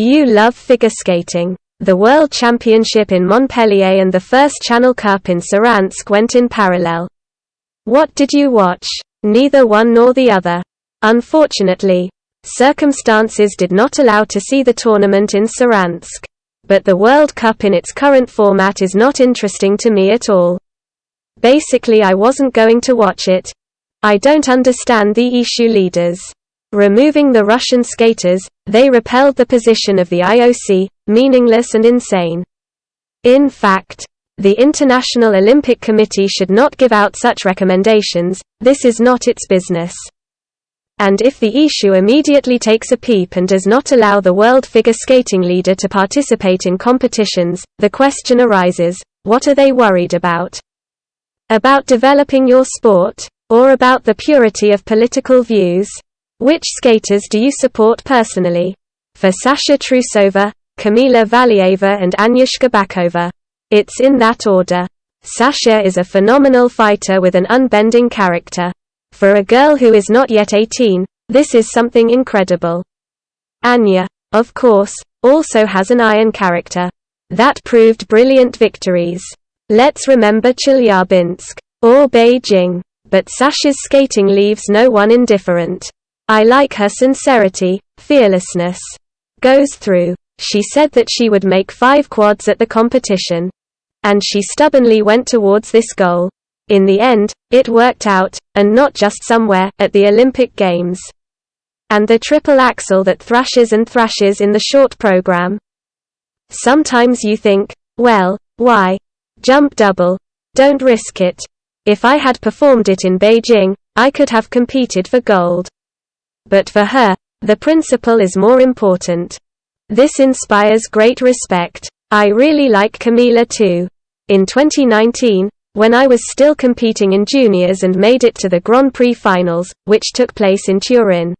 You love figure skating. The World Championship in Montpellier and the first Channel Cup in Saransk went in parallel. What did you watch? Neither one nor the other. Unfortunately, circumstances did not allow to see the tournament in Saransk. But the World Cup in its current format is not interesting to me at all. Basically, I wasn't going to watch it. I don't understand the issue leaders. Removing the Russian skaters, they repelled the position of the IOC, meaningless and insane. In fact, the International Olympic Committee should not give out such recommendations. This is not its business. And if the issue immediately takes a peep and does not allow the world figure skating leader to participate in competitions, the question arises, what are they worried about? About developing your sport? Or about the purity of political views? Which skaters do you support personally? For Sasha Trusova, Kamila Valieva and Anyushka Bakova. It's in that order. Sasha is a phenomenal fighter with an unbending character. For a girl who is not yet 18, this is something incredible. Anya, of course, also has an iron character. That proved brilliant victories. Let's remember Chelyabinsk. Or Beijing. But Sasha's skating leaves no one indifferent. I like her sincerity, fearlessness. Goes through. She said that she would make 5 quads at the competition. And she stubbornly went towards this goal. In the end, it worked out, and not just somewhere, at the Olympic Games. And the triple axel that thrashes and thrashes in the short program. Sometimes you think, well, why? Jump double. Don't risk it. If I had performed it in Beijing, I could have competed for gold. But for her, the principle is more important. This inspires great respect. I really like Kamila too. In 2019, when I was still competing in juniors and made it to the Grand Prix finals, which took place in Turin,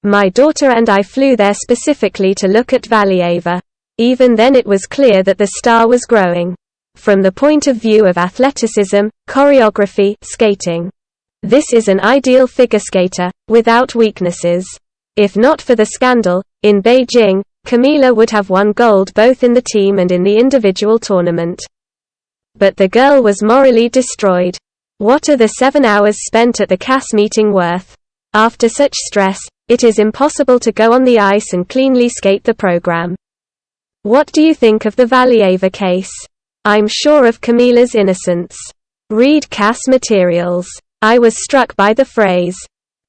my daughter and I flew there specifically to look at Valieva. Even then it was clear that the star was growing. From the point of view of athleticism, choreography, skating. This is an ideal figure skater, without weaknesses. If not for the scandal, in Beijing, Kamila would have won gold both in the team and in the individual tournament. But the girl was morally destroyed. What are the 7 hours spent at the CAS meeting worth? After such stress, it is impossible to go on the ice and cleanly skate the program. What do you think of the Valieva case? I'm sure of Kamila's innocence. Read CAS materials. I was struck by the phrase,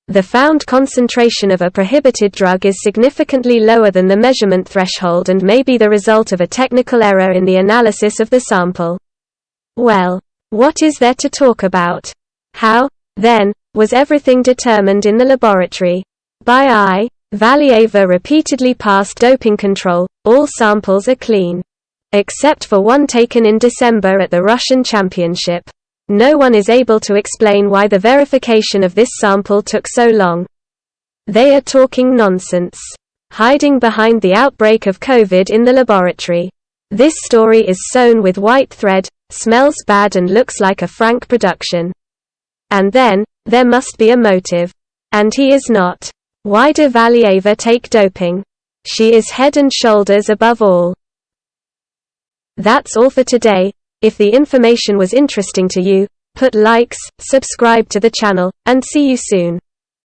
"The found concentration of a prohibited drug is significantly lower than the measurement threshold and may be the result of a technical error in the analysis of the sample." Well, what is there to talk about? How, then, was everything determined in the laboratory? By eye? Valieva repeatedly passed doping control. All samples are clean. Except for one taken in December at the Russian Championship. No one is able to explain why the verification of this sample took so long. They are talking nonsense. Hiding behind the outbreak of COVID in the laboratory. This story is sewn with white thread, smells bad and looks like a Frank production. And then, there must be a motive. And he is not. Why did Valieva take doping? She is head and shoulders above all. That's all for today. If the information was interesting to you, put likes, subscribe to the channel, and see you soon.